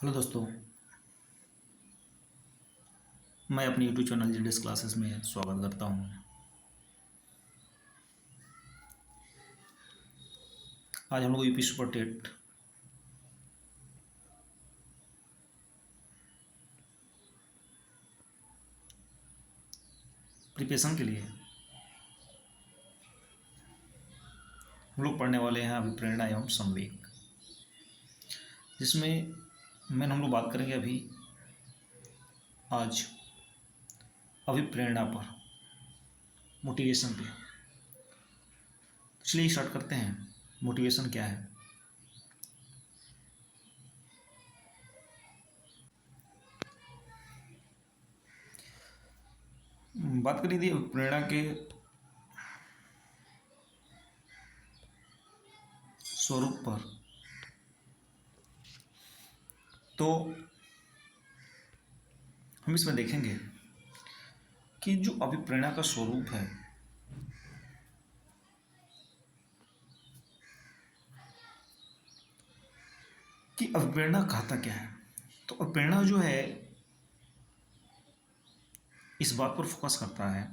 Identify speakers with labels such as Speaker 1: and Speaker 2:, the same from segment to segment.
Speaker 1: Hello दोस्तों, मैं अपने यूट्यूब चैनल जेडीएस क्लासेस में स्वागत करता हूं। आज हम लोग यूपी सुपर टेट प्रिपरेशन के लिए हम लोग पढ़ने वाले हैं अभिप्रेरणा एवं संवेग, जिसमें हम लोग बात करेंगे अभी आज अभिप्रेरणा पर, मोटिवेशन पे। चलिए स्टार्ट करते हैं। मोटिवेशन क्या है? बात करी थी अभिप्रेरणा के स्वरूप पर, तो हम इसमें देखेंगे कि जो अभिप्रेरणा का स्वरूप है कि अभिप्रेरणा कहता क्या है। तो अभिप्रेरणा जो है इस बात पर फोकस करता है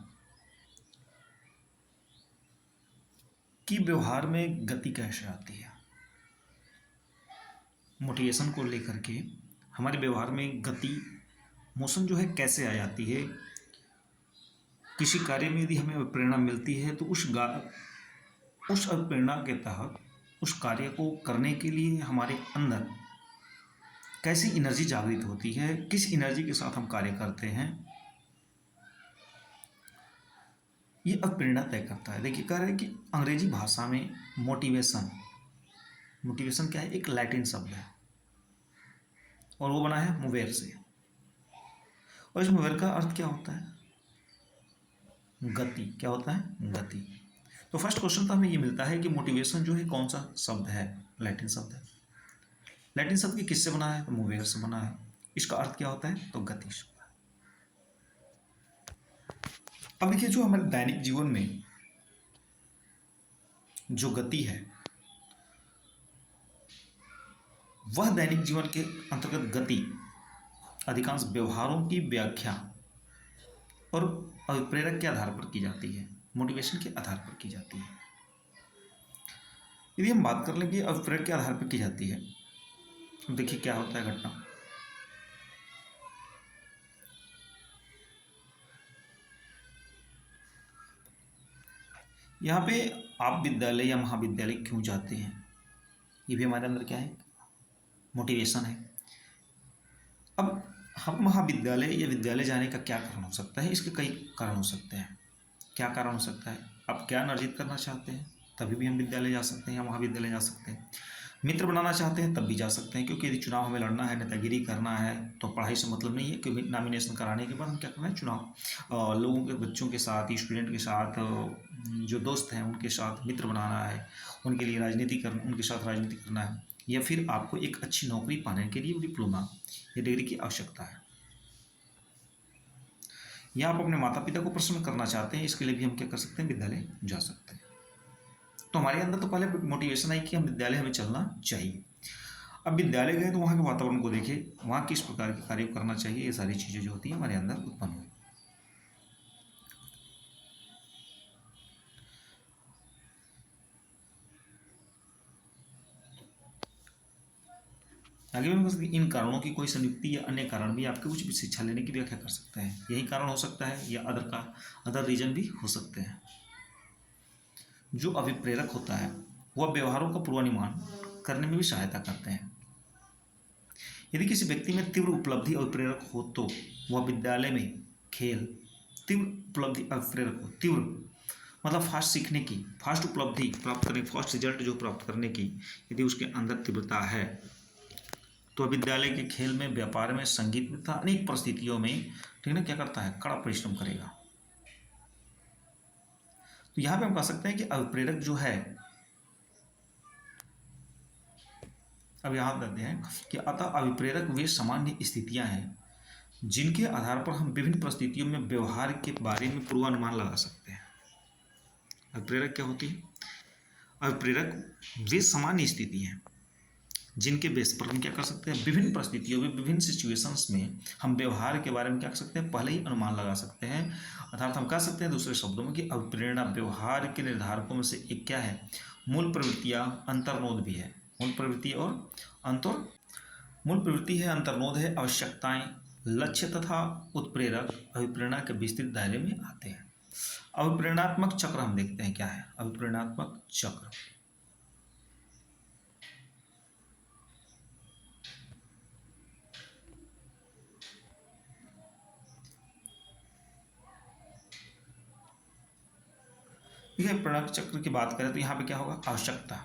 Speaker 1: कि व्यवहार में गति कैसे आती है। मोटिवेशन को लेकर के हमारे व्यवहार में गति, मोशन जो है कैसे आ जाती है। किसी कार्य में यदि हमें प्रेरणा मिलती है तो उस प्रेरणा के तहत उस कार्य को करने के लिए हमारे अंदर कैसी एनर्जी जागृत होती है, किस एनर्जी के साथ हम कार्य करते हैं, ये अब प्रेरणा तय करता है। देखिए, कह रहे हैं कि अंग्रेजी भाषा में मोटिवेशन क्या है? एक लैटिन शब्द है और वो बना है मोवेर से। और इस मोवेर का अर्थ क्या होता है? गति। क्या होता है? गति। तो फर्स्ट क्वेश्चन तो हमें ये मिलता है कि मोटिवेशन जो है कौन सा शब्द है? लैटिन शब्द है। लैटिन शब्द की किससे बना है? तो मोवेर से बना है। इसका अर्थ क्या होता है? तो गति शब्द। अब देखिए, जो हमारे दैनिक जीवन में जो गति है वह दैनिक जीवन के अंतर्गत गति अधिकांश व्यवहारों की व्याख्या और अभिप्रेरक के आधार पर की जाती है, मोटिवेशन के आधार पर की जाती है। यदि हम बात कर लें कि अभिप्रेरक के आधार पर की जाती है, तो देखिए क्या होता है घटना। यहाँ पे आप विद्यालय या महाविद्यालय क्यों जाते हैं, ये भी हमारे अंदर क्या है? मोटिवेशन है। अब हम महाविद्यालय या विद्यालय जाने का क्या कारण हो सकता है? इसके कई कारण हो सकते हैं। क्या कारण हो सकता है? आप ज्ञान अर्जित करना चाहते हैं तभी भी हम विद्यालय जा सकते हैं या महाविद्यालय जा सकते हैं। मित्र बनाना चाहते हैं तब भी जा सकते हैं, क्योंकि यदि चुनाव हमें लड़ना है, नेतागिरी करना है, तो पढ़ाई से मतलब नहीं है। क्योंकि नॉमिनेशन कराने के बाद हम क्या करना है? चुनाव लोगों के, बच्चों के साथ, स्टूडेंट के साथ, जो दोस्त हैं उनके साथ मित्र बनाना है, उनके लिए उनके साथ राजनीति करना है, या फिर आपको एक अच्छी नौकरी पाने के लिए डिप्लोमा या डिग्री की आवश्यकता है, या आप अपने माता पिता को प्रसन्न करना चाहते हैं, इसके लिए भी हम क्या कर सकते हैं? विद्यालय जा सकते हैं। तो हमारे अंदर तो पहले मोटिवेशन आई कि हम विद्यालय, हमें चलना चाहिए। अब विद्यालय गए तो वहाँ के वातावरण को देखे, वहाँ किस प्रकार के कार्य करना चाहिए, ये सारी चीज़ें जो होती हैं हमारे अंदर उत्पन्न हुई। आगे भी हम कह सकते हैं इन कारणों की कोई संयुक्ति या अन्य कारण भी आपके उच्च शिक्षा लेने की व्याख्या कर सकते हैं। यही कारण हो सकता है या अदर रीजन भी हो सकते हैं। जो अभिप्रेरक होता है वह व्यवहारों का पूर्वानुमान करने में भी सहायता करते हैं। यदि किसी व्यक्ति में तीव्र उपलब्धि अभिप्रेरक हो तो वह विद्यालय में खेल, तीव्र उपलब्धि अभिप्रेरक हो, तीव्र मतलब फास्ट सीखने की, फास्ट उपलब्धि प्राप्त करने, फास्ट रिजल्ट जो प्राप्त करने की यदि उसके अंदर तीव्रता है तो विद्यालय के खेल में, व्यापार में, संगीत में तथा अनेक परिस्थितियों में ठीक है क्या करता है? कड़ा परिश्रम करेगा। तो यहाँ पे हम कह सकते हैं कि अभिप्रेरक जो है, अब याद रखते हैं कि अतः अभिप्रेरक वे सामान्य स्थितियां हैं जिनके आधार पर हम विभिन्न परिस्थितियों में व्यवहार के बारे में पूर्वानुमान लगा सकते हैं। अभिप्रेरक क्या होती है? अभिप्रेरक वे सामान्य स्थिति हैं जिनके बेस पर हम क्या कर सकते हैं, विभिन्न परिस्थितियों में, विभिन्न सिचुएशंस में हम व्यवहार के बारे में क्या कर सकते हैं, पहले ही अनुमान लगा सकते हैं। अर्थात हम कह सकते हैं दूसरे शब्दों में कि अभिप्रेरणा व्यवहार के निर्धारकों में से एक क्या है, मूल प्रवृत्तियाँ, अंतर्नोद भी है। मूल प्रवृत्ति और अंतर मूल प्रवृत्ति है, अंतर्नोद है, आवश्यकताएं, लक्ष्य तथा उत्प्रेरक अभिप्रेरणा के विस्तृत दायरे में आते हैं। अभिप्रेरणात्मक चक्र हम देखते हैं क्या है, अभिप्रेरणात्मक चक्र। देखिए, प्रेरणा चक्र की बात करें तो यहाँ पे क्या होगा, आवश्यकता।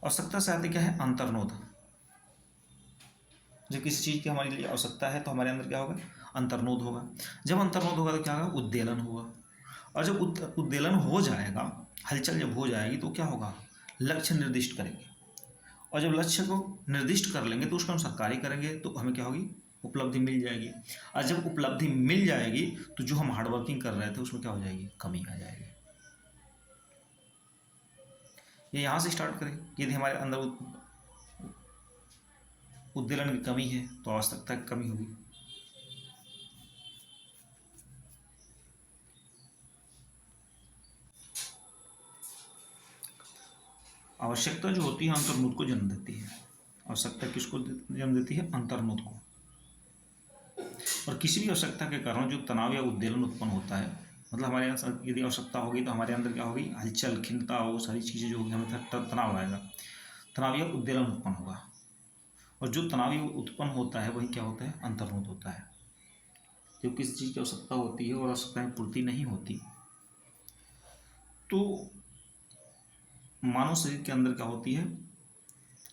Speaker 1: आवश्यकता से आते क्या है, अंतर्नोद। जब किसी चीज़ की हमारे लिए आवश्यकता है तो हमारे अंदर क्या होगा, अंतर्नोद होगा। जब अंतर्नोद होगा तो क्या होगा, उद्देलन होगा। और जब उद्देलन हो जाएगा, हलचल जब हो जाएगी तो क्या होगा, लक्ष्य निर्दिष्ट करेंगे। और जब लक्ष्य को निर्दिष्ट कर लेंगे तो उसके अनुसार कार्य करेंगे तो हमें क्या होगी, उपलब्धि मिल जाएगी। और जब उपलब्धि मिल जाएगी तो जो हम हार्डवर्किंग कर रहे थे उसमें क्या हो जाएगी, कमी आ जाएगी। ये यहाँ से स्टार्ट करें कि यदि हमारे अंदर उद्देलन की कमी है तो आवश्यकता की कमी होगी। आवश्यकता जो होती है अंतर्मुद को जन्म देती है। आवश्यकता किसको जन्म देती है, अंतर्मुद को। और किसी भी आवश्यकता के कारण जो तनाव या उद्वेलन उत्पन्न होता है, मतलब हमारे यहाँ यदि आवश्यकता होगी तो हमारे अंदर क्या होगी, हलचल, खिन्नता हो, सारी चीज़ें जो होगी, हमें तनाव आएगा, तनाव या उद्वेलन उत्पन्न होगा। और जो तनाव उत्पन्न होता है वही क्या होता है, अंतर्मुद होता है। जब किसी चीज़ की आवश्यकता होती है और आवश्यकताएं पूर्ति नहीं होती तो मानव शरीर के अंदर क्या होती है,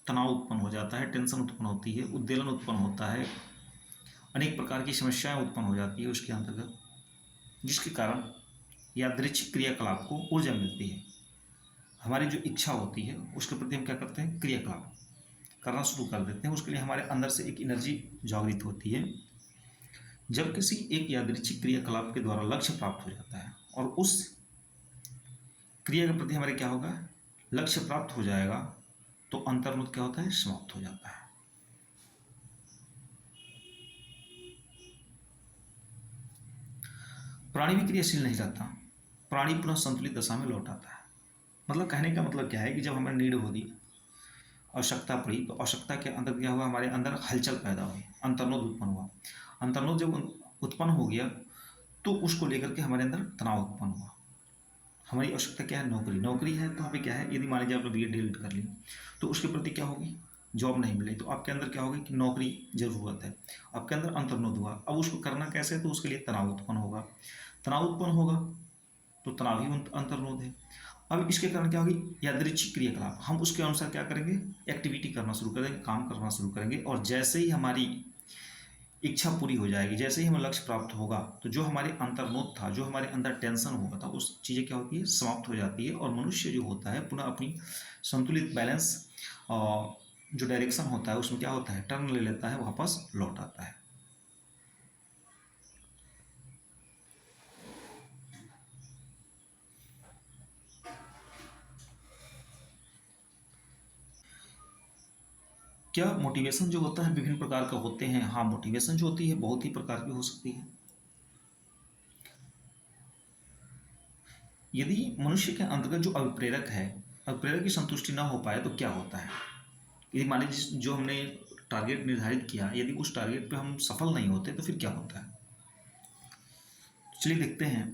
Speaker 1: तनाव उत्पन्न हो जाता है, टेंशन उत्पन्न होती है, उद्वेलन उत्पन्न होता है, अनेक प्रकार की समस्याएं उत्पन्न हो जाती है उसके अंतर्गत, जिसके कारण यादृच्छिक क्रियाकलाप को ऊर्जा मिलती है। हमारी जो इच्छा होती है उसके प्रति हम क्या करते हैं, क्रियाकलाप करना शुरू कर देते हैं। उसके लिए हमारे अंदर से एक एनर्जी जागृत होती है। जब किसी एक यादृच्छिक क्रियाकलाप के द्वारा लक्ष्य प्राप्त हो जाता है और उस क्रिया के प्रति हमारे क्या होगा, लक्ष्य प्राप्त हो जाएगा, तो अंतर्मुद क्या होता है, समाप्त हो जाता है। प्राणी भी क्रियाशील नहीं रहता, प्राणी पुनः संतुलित दशा में लौट आता है। मतलब कहने का मतलब क्या है कि जब हमें नीड होगी, आवश्यकता पड़ी, तो आवश्यकता के अंदर क्या हुआ, हमारे अंदर हलचल पैदा हुई, अंतर्नोद उत्पन्न हुआ। अंतर्नोद जब उत्पन्न हो गया तो उसको लेकर के हमारे अंदर तनाव उत्पन्न हुआ। हमारी आवश्यकता क्या है, नौकरी। नौकरी है तो हमें क्या है, यदि मान लीजिए आपने BA डिलीट कर ली तो उसके प्रति क्या होगी, जॉब नहीं मिली, तो आपके अंदर क्या होगी कि नौकरी जरूरत है, आपके अंदर अंतर्नोद हुआ। अब उसको करना कैसे, तो उसके लिए तनाव उत्पन्न होगा। तनाव उत्पन्न होगा तो तनाव ही अंतर्नोद है। अब इसके कारण क्या होगी, यादृच्छिक क्रियाकलाप, हम उसके अनुसार क्या करेंगे, एक्टिविटी करना शुरू करेंगे, काम करना शुरू करेंगे। और जैसे ही हमारी इच्छा पूरी हो जाएगी, जैसे ही हमें लक्ष्य प्राप्त होगा, तो जो हमारे अंतर्नोद था, जो हमारे अंदर टेंशन हुआ था, उस चीज़ें क्या होती है, समाप्त हो जाती है। और मनुष्य जो होता है पुनः अपनी संतुलित बैलेंस जो डायरेक्शन होता है उसमें क्या होता है, टर्न ले लेता है, वापस लौट आता है। क्या मोटिवेशन जो होता है विभिन्न प्रकार का होते हैं, हाँ, मोटिवेशन जो होती है बहुत ही प्रकार की हो सकती है। यदि मनुष्य के अंतर्गत जो अभिप्रेरक है, अभिप्रेरक की संतुष्टि ना हो पाए तो क्या होता है, यदि मान लीजिए जो हमने टारगेट निर्धारित किया, यदि उस टारगेट पे हम सफल नहीं होते तो फिर क्या होता है। चलिए देखते हैं,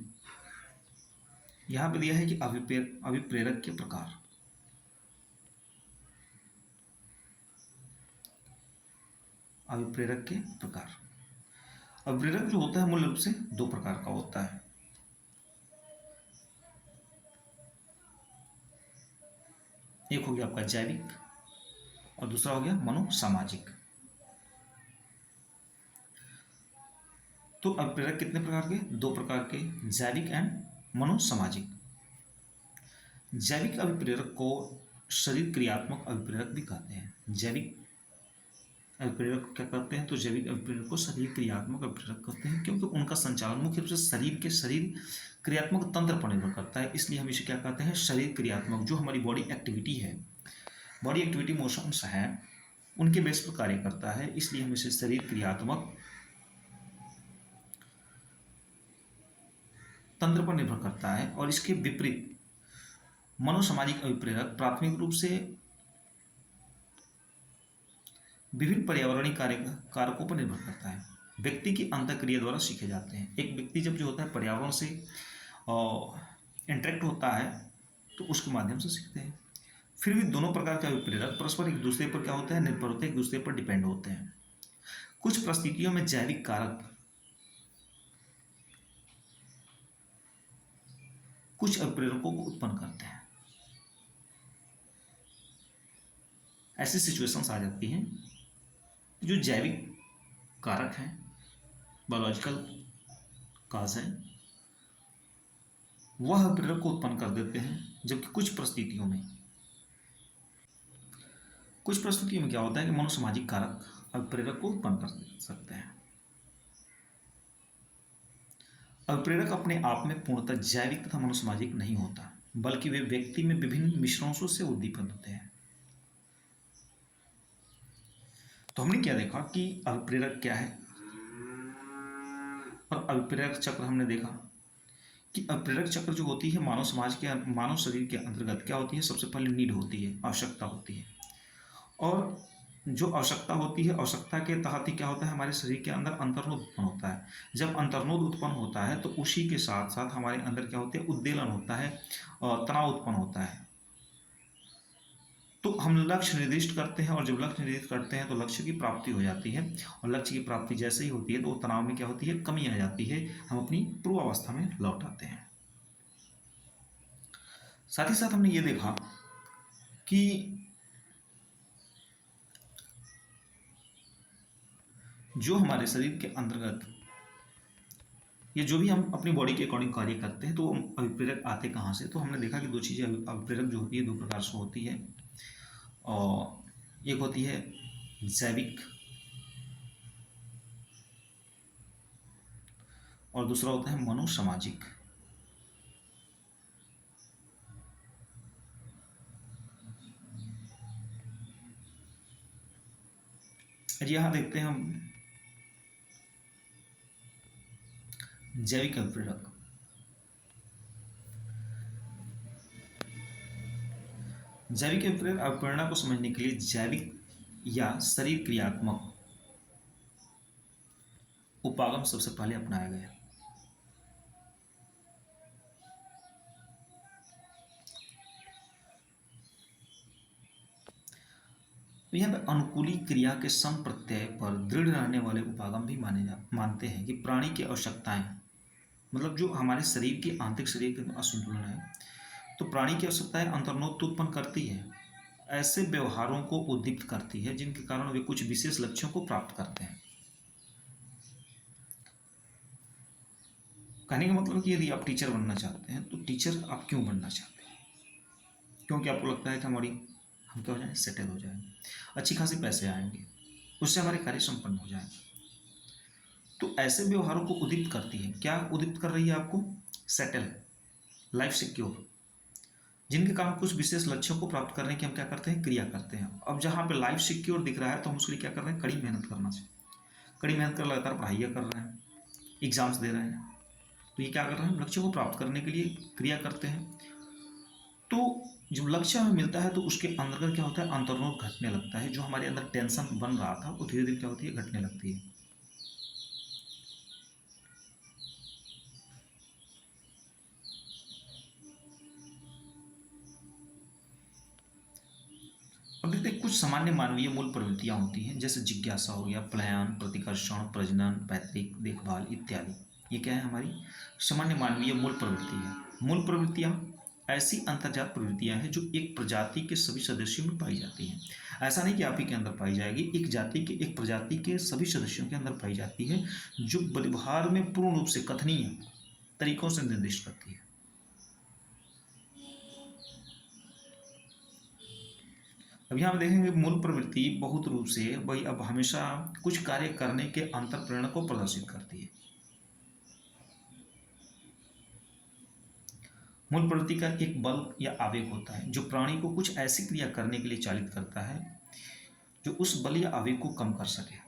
Speaker 1: यहाँ पे दिया है कि अभिप्रेरक के प्रकार। अभिप्रेरक के प्रकार, अभिप्रेरक जो होता है मूल रूप से दो प्रकार का होता है। एक हो गया आपका जैविक और दूसरा हो गया मनोसामाजिक। तो अभिप्रेरक कितने प्रकार के, दो प्रकार के, जैविक एंड मनोसामाजिक। जैविक अभिप्रेरक को शरीर क्रियात्मक अभिप्रेरक भी कहते हैं। जैविक अभिप्रेरक क्या कहते हैं, तो जैविक अभिप्रेरक को शरीर क्रियात्मक अभिप्रेरक कहते हैं, क्योंकि उनका संचालन मुख्य रूप से शरीर क्रियात्मक तंत्र पर निर्भर करता है, इसलिए हम इसे क्या कहते हैं, शरीर क्रियात्मक। जो हमारी बॉडी एक्टिविटी है बॉडी एक्टिविटी मोशंस हैं उनके बेस पर कार्य करता है, इसलिए हम इसे शरीर क्रियात्मक तंत्र पर निर्भर करता है। और इसके विपरीत मनोसामाजिक अभिप्रेरक प्राथमिक रूप से विभिन्न पर्यावरणीय कारकों पर निर्भर करता है, व्यक्ति की अंतःक्रिया द्वारा सीखे जाते हैं। एक व्यक्ति जब जो होता है पर्यावरण से इंटरेक्ट होता है तो उसके माध्यम से सीखते हैं। फिर भी दोनों प्रकार के अभिप्रेरक परस्पर एक दूसरे पर क्या होता है, निर्भर होते हैं, एक दूसरे पर डिपेंड होते हैं। कुछ परिस्थितियों में जैविक कारक कुछ अभिप्रेरकों को उत्पन्न करते हैं। ऐसी सिचुएशंस आ जाती हैं जो जैविक कारक हैं, बायोलॉजिकल काज है, वह अभिप्रेरक को उत्पन्न कर देते हैं। जबकि कुछ परिस्थितियों में क्या होता है कि मनोसामाजिक कारक अभिप्रेरक को उत्पन्न कर सकते हैं। अभिप्रेरक अपने आप में पूर्णतः जैविक तथा मनोसामाजिक नहीं होता, बल्कि वे व्यक्ति में विभिन्न मिश्रणों से उद्दीपन होते हैं। तो हमने क्या देखा कि अभिप्रेरक क्या है, और अभिप्रेरक चक्र हमने देखा कि अभिप्रेरक चक्र जो होती है मानव शरीर के अंतर्गत क्या होती है, सबसे पहले नीड होती है, आवश्यकता होती है। और जो आवश्यकता होती है, आवश्यकता के तहत ही क्या होता है, हमारे शरीर के अंदर अंतर्नोद उत्पन्न होता है। जब अंतर्नोद उत्पन्न होता है तो उसी के साथ साथ हमारे अंदर क्या होता है, उद्दीलन होता है और तनाव उत्पन्न होता है। तो हम लक्ष्य निर्दिष्ट करते हैं, और जब लक्ष्य निर्दिष्ट करते हैं तो लक्ष्य की प्राप्ति हो जाती है, और लक्ष्य की प्राप्ति जैसे ही होती है तो तनाव में क्या होती है, कमी आ जाती है, हम अपनी पूर्वावस्था में लौट आते हैं। साथ ही साथ हमने ये देखा कि जो हमारे शरीर के अंतर्गत ये जो भी हम अपनी बॉडी के अकॉर्डिंग कार्य करते हैं तो अभिप्रेरक आते कहाँ से, तो हमने देखा कि दो चीज़ें अभिप्रेरक जो होती है दो प्रकार से होती है, और एक होती है जैविक और दूसरा होता है मनोसामाजिक। यहाँ देखते हैं हम जैविक अभिप्रेरक। जैविक अभिप्रेरणा को समझने के लिए जैविक या शरीर क्रियात्मक उपागम सबसे पहले अपनाया गया। यहाँ पे अनुकूली क्रिया के सम प्रत्यय पर दृढ़ रहने वाले उपागम भी मानते हैं कि प्राणी की आवश्यकताएं, मतलब जो हमारे शरीर की आंतरिक शरीर के असंतुलन है, तो प्राणी की आवश्यकताएं अंतर्नोद तो उत्पन्न करती है, ऐसे व्यवहारों को उद्दीप्त करती है जिनके कारण वे कुछ विशेष लक्ष्यों को प्राप्त करते हैं। कहने का मतलब कि यदि आप टीचर बनना चाहते हैं तो टीचर आप क्यों बनना चाहते हैं, क्योंकि आपको लगता है कि हम क्या हो जाएंगे, सेटल हो जाएंगे, अच्छी खासी पैसे आएंगे, उससे हमारे कार्य संपन्न हो जाएंगे। तो ऐसे व्यवहारों को उद्दीप्त करती है। क्या उद्दीप्त कर रही है आपको, सेटल, लाइफ सिक्योर, जिनके कारण कुछ विशेष लक्ष्यों को प्राप्त करने की हम क्या करते हैं, क्रिया करते हैं। अब जहाँ पे लाइफ सिक्योर दिख रहा है तो हम उसके लिए क्या कर रहे हैं, कड़ी मेहनत करना चाहिए, कड़ी मेहनत कर लगातार पढ़ाइयाँ कर रहे हैं, एग्जाम्स दे रहे हैं, तो ये क्या कर रहे हैं, लक्ष्य को प्राप्त करने के लिए क्रिया करते हैं। तो जब लक्ष्य हमें मिलता है तो उसके अंदर क्या होता है, अंतर्नोद घटने लगता है, जो हमारे अंदर टेंशन बन रहा था वो धीरे धीरे क्या होती है, घटने लगती है। अब देखते हैं कुछ सामान्य मानवीय मूल प्रवृत्तियां होती हैं, जैसे जिज्ञासा हो गया, पलायन, प्रतिकर्षण, प्रजनन, पैतृक देखभाल इत्यादि। ये क्या है, हमारी सामान्य मानवीय मूल प्रवृत्ति है। मूल प्रवृत्तियां ऐसी अंतर्जात प्रवृत्तियां हैं जो एक प्रजाति के सभी सदस्यों में पाई जाती हैं। ऐसा नहीं कि आप ही के अंदर पाई जाएगी, एक प्रजाति के सभी सदस्यों के अंदर पाई जाती है, जो व्यवहार में पूर्ण रूप से कथनीय तरीकों से निर्दिष्ट करती है। अब यहाँ देखेंगे मूल प्रवृत्ति बहुत रूप से वही अब हमेशा कुछ कार्य करने के अंतर प्रेरणा को प्रदर्शित करती है। मूल प्रवृत्ति का एक बल या आवेग होता है जो प्राणी को कुछ ऐसी क्रिया करने के लिए चालित करता है जो उस बल या आवेग को कम कर सके।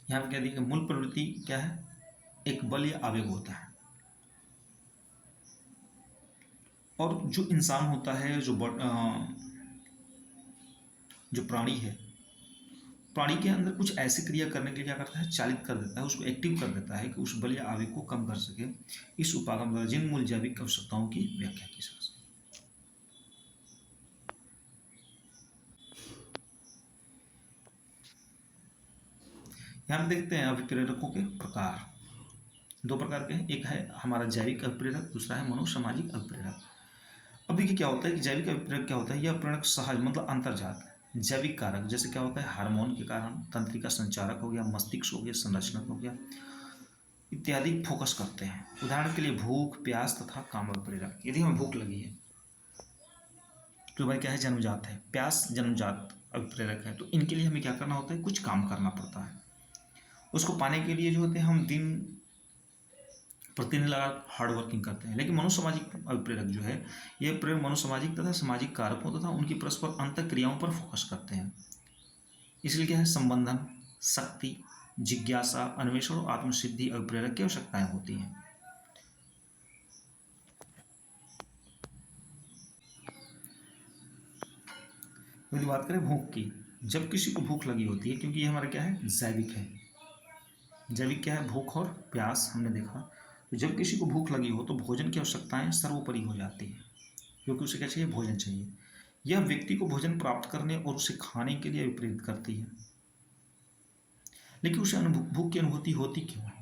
Speaker 1: यहाँ पे क्या देखिए, मूल प्रवृत्ति क्या है, एक बल या आवेग होता है। और जो इंसान होता है, जो प्राणी है, प्राणी के अंदर कुछ ऐसी क्रिया करने के लिए क्या करता है, चालित कर देता है, उसको एक्टिव कर देता है कि उस बल या आवेग को कम कर सके। इस उपागम द्वारा जिन मूल जैविक आवश्यकताओं की व्याख्या की जा सकती है। यहाँ पे देखते हैं अभिप्रेरकों के प्रकार। दो प्रकार के हैं, एक है हमारा जैविक अभिप्रेरक, दूसरा है मनोसामाजिक अभिप्रेरक। अब देखिए क्या होता है कि जैविक अभिप्रेरक क्या होता है, यह प्रेरक सहज मतलब अंतर्जात है। जैविक कारक जैसे क्या होता है, हार्मोन के कारण, तंत्रिका संचारक हो गया, मस्तिष्क हो गया, संरचनात्मक हो गया इत्यादि फोकस करते हैं। उदाहरण के लिए भूख, प्यास तथा काम अभिप्रेरक। यदि हमें भूख लगी है तो भाई क्या है, जन्मजात है। प्यास जन्मजात अभिप्रेरक है। तो इनके लिए हमें क्या करना होता है, कुछ काम करना पड़ता है। उसको पाने के लिए जो होते हैं हम दिन प्रतिदिन लगा हार्ड वर्किंग करते हैं। लेकिन मनोसामाजिक अभिप्रेरक जो है, ये प्रेरक मनोसामाजिक तथा सामाजिक कारकों तथा उनकी परस्पर अंतर क्रियाओं पर फोकस करते हैं। इसलिए क्या है, संबंधन, शक्ति, जिज्ञासा, अन्वेषण और आत्मसिद्धि अभिप्रेरक की आवश्यकताएं होती हैं। यदि बात करें भूख की, जब किसी को भूख लगी होती है, क्योंकि ये हमारा क्या है, जैविक है। जैविक क्या है, भूख और प्यास हमने देखा। तो जब किसी को भूख लगी हो तो भोजन की आवश्यकताएं सर्वोपरि हो जाती है, क्योंकि उसे क्या चाहिए, भोजन चाहिए। यह व्यक्ति को भोजन प्राप्त करने और उसे खाने के लिए प्रेरित करती है। लेकिन उसे भूख की अनुभूति होती क्यों है,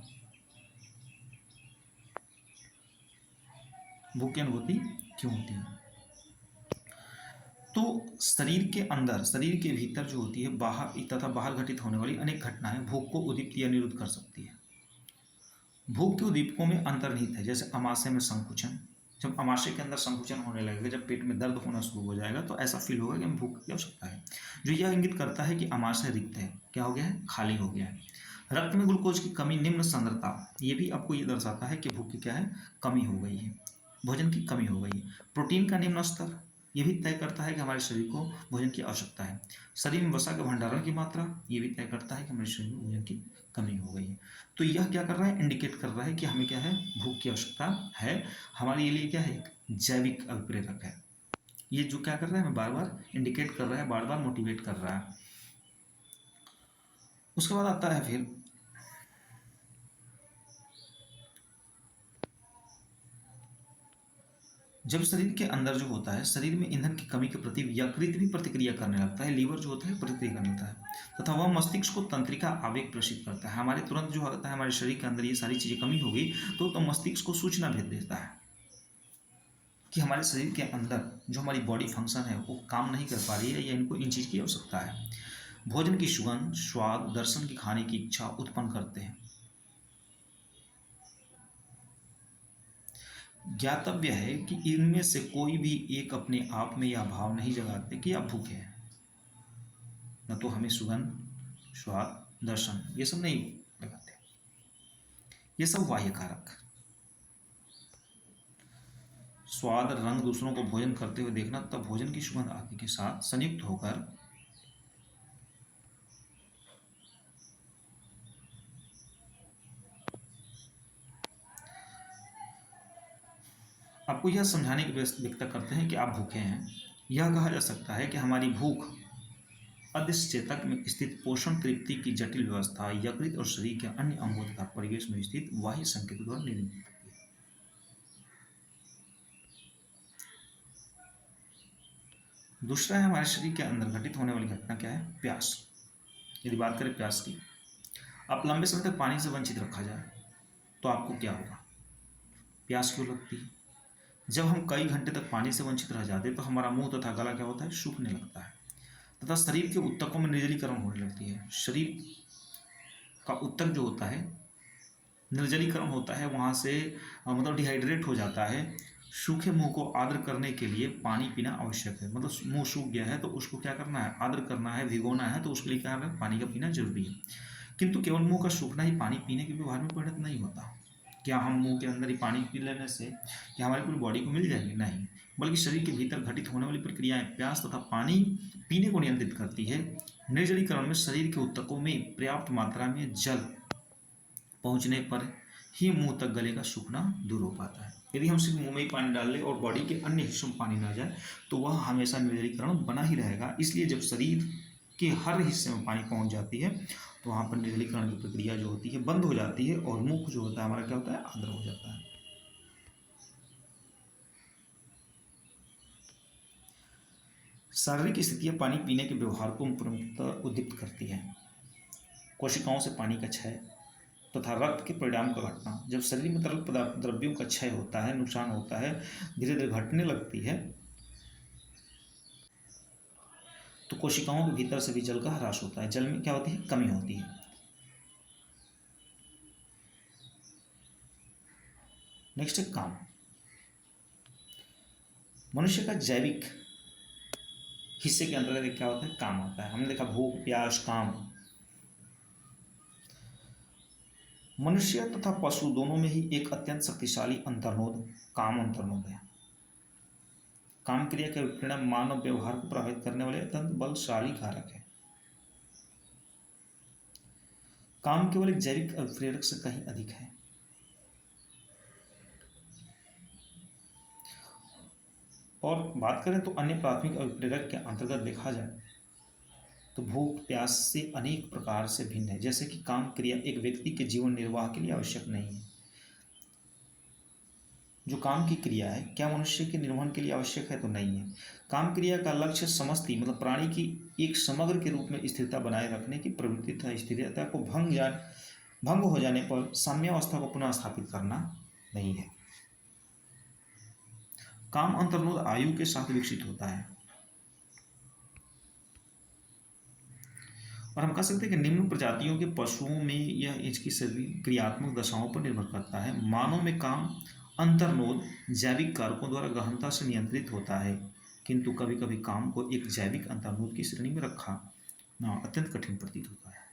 Speaker 1: भूख की अनुभूति क्यों होती है? तो शरीर के अंदर, शरीर के भीतर जो होती है, बाहर तथा बाहर घटित होने वाली अनेक घटनाएं भूख को उद्दीपित या निरुद्ध कर सकती है। भूख के उद्दीपकों में अंतर्निहित है, जैसे आमाशय में संकुचन। जब आमाशय के अंदर संकुचन होने लगेगा, जब पेट में दर्द होना शुरू हो जाएगा, तो ऐसा फील होगा कि हमें भूख की आवश्यकता है, जो यह इंगित करता है कि आमाशय रिक्त है, क्या हो गया है, खाली हो गया है। रक्त में ग्लूकोज की कमी, निम्न सांद्रता, ये भी आपको ये दर्शाता है कि भूख की क्या है, कमी हो गई है, भोजन की कमी हो गई है। प्रोटीन का निम्न स्तर, ये भी तय करता है कि हमारे शरीर को भोजन की आवश्यकता है। शरीर में वसा के भंडारण की मात्रा, ये भी तय करता है कि हमारे शरीर में भोजन की कमी हो गई है। तो यह क्या कर रहा है, इंडिकेट कर रहा है कि हमें क्या है, भूख की आवश्यकता है। हमारे लिए क्या है, जैविक अभिप्रेरक है। ये जो क्या कर रहा है, हमें बार बार इंडिकेट कर रहा है, बार बार मोटिवेट कर रहा है। उसके बाद आता है फिर जब शरीर के अंदर जो होता है, शरीर में ईंधन की कमी के प्रति यकृत भी प्रतिक्रिया करने लगता है, लीवर जो होता है प्रतिक्रिया करने लगता है, तथा वह मस्तिष्क को तंत्रिका आवेग प्रेषित करता है। हमारे तुरंत जो होता है, हमारे शरीर के अंदर ये सारी चीज़ें कमी हो गई तो मस्तिष्क को सूचना भेज देता है कि हमारे शरीर के अंदर जो हमारी बॉडी फंक्शन है वो काम नहीं कर पा रही है, या इनको इन चीज़ की आवश्यकता है। भोजन की सुगंध, स्वाद, दर्शन की खाने की इच्छा उत्पन्न करते हैं। ज्ञातव्य है कि इनमें से कोई भी एक अपने आप में यह भाव नहीं जगाते कि आप भूखे हैं। न तो हमें सुगंध, स्वाद, दर्शन, ये सब नहीं लगाते, ये सब बाह्य कारक। स्वाद, रंग, दूसरों को भोजन करते हुए देखना तब भोजन की सुगंध आदि के साथ संयुक्त होकर आपको यह समझाने की व्यक्ता करते हैं कि आप भूखे हैं। यह कहा जा सकता है कि हमारी भूख अधिष्ठेतक में स्थित पोषण तृप्ति की जटिल व्यवस्था, यकृत और शरीर के अन्य अंगों तथा परिवेश में स्थित बाह्य संकेतों द्वारा निर्मित होती है। दूसरा है हमारे शरीर के अंदर घटित होने वाली घटना क्या है, प्यास। यदि बात करें प्यास की, आप लंबे समय तक पानी से वंचित रखा जाए तो आपको क्या होगा, प्यास क्यों लगती है? जब हम कई घंटे तक पानी से वंचित रह जाते हैं तो हमारा मुंह तथा गला क्या होता है, सूखने लगता है, तथा शरीर के ऊतकों में निर्जलीकरण होने लगती है। शरीर का ऊतक जो होता है, निर्जलीकरण होता है, वहाँ से मतलब डिहाइड्रेट हो जाता है। सूखे मुंह को आर्द्र करने के लिए पानी पीना आवश्यक है। मतलब मुंह सूख गया है तो उसको क्या करना है, आर्द्र करना है, भिगोना है, तो उसके लिए क्या है, पानी का पीना जरूरी है। किंतु केवल मुंह का सूखना ही पानी पीने के व्यवहार में परिणत नहीं होता। क्या हम मुंह के अंदर ही पानी पी लेने से क्या हमारी पूरी बॉडी को मिल जाएगी? नहीं, बल्कि शरीर के भीतर घटित होने वाली प्रक्रियाएं प्यास तथा पानी पीने को नियंत्रित करती है। निर्जलीकरण में शरीर के ऊतकों में पर्याप्त मात्रा में जल पहुंचने पर ही मुंह तक गले का सूखना दूर हो पाता है। यदि हम सिर्फ मुंह में ही पानी डाल लें और बॉडी के अन्य हिस्सों में पानी ना जाए तो वह हमेशा निर्जलीकरण बना ही रहेगा। इसलिए जब शरीर के हर हिस्से में पानी पहुंच जाती है तो वहाँ पर निर्जलीकरण की प्रक्रिया जो होती है बंद हो जाती है और मुंह जो होता है हमारा क्या होता है? आर्द्र हो जाता है। शारीरिक स्थितियां पानी पीने के व्यवहार को प्रमुखतः उद्दीपित करती है। कोशिकाओं से पानी का क्षय तथा रक्त के परिणाम का घटना। जब शरीर में तरल पदार्थ द्रव्यों का क्षय होता है, नुकसान होता है, धीरे धीरे घटने लगती है, तो कोशिकाओं के भीतर से भी जल का ह्रास होता है। जल में क्या होती है? कमी होती है। नेक्स्ट है काम। मनुष्य का जैविक हिस्से के अंतर्गत क्या होता है? काम आता है। हमने देखा भूख, प्यास, काम। मनुष्य तथा पशु दोनों में ही एक अत्यंत शक्तिशाली अंतर्नोद काम अंतर्नोद है। काम क्रिया के परिणाम मानव व्यवहार को प्रभावित करने वाले अत्यंत बलशाली कारक है। काम केवल एक जैविक अभिप्रेरक से कहीं अधिक है। और बात करें तो अन्य प्राथमिक अभिप्रेरक के अंतर्गत देखा जाए तो भूख प्यास से अनेक प्रकार से भिन्न है। जैसे कि काम क्रिया एक व्यक्ति के जीवन निर्वाह के लिए आवश्यक नहीं है। जो काम की क्रिया है क्या मनुष्य के निर्वहन के लिए आवश्यक है? तो नहीं है। काम क्रिया का लक्ष्य समष्टि मतलब प्राणी की एक समग्र के रूप में स्थिरता बनाए रखने की प्रवृत्ति तथा स्थिरता को भंग हो जाने पर साम्यावस्था को पुनः स्थापित करना नहीं है। काम अंतर्नोद आयु के साथ विकसित होता है। और हम कह सकते हैं कि निम्न प्रजातियों के पशुओं में यह इसकी शरीर क्रियात्मक दशाओं पर निर्भर करता है। मानव में काम अंतर्नोद जैविक कारकों द्वारा गहनता से नियंत्रित होता है, किंतु कभी कभी काम को एक जैविक अंतर्नोद की श्रेणी में रखना अत्यंत कठिन प्रतीत होता है।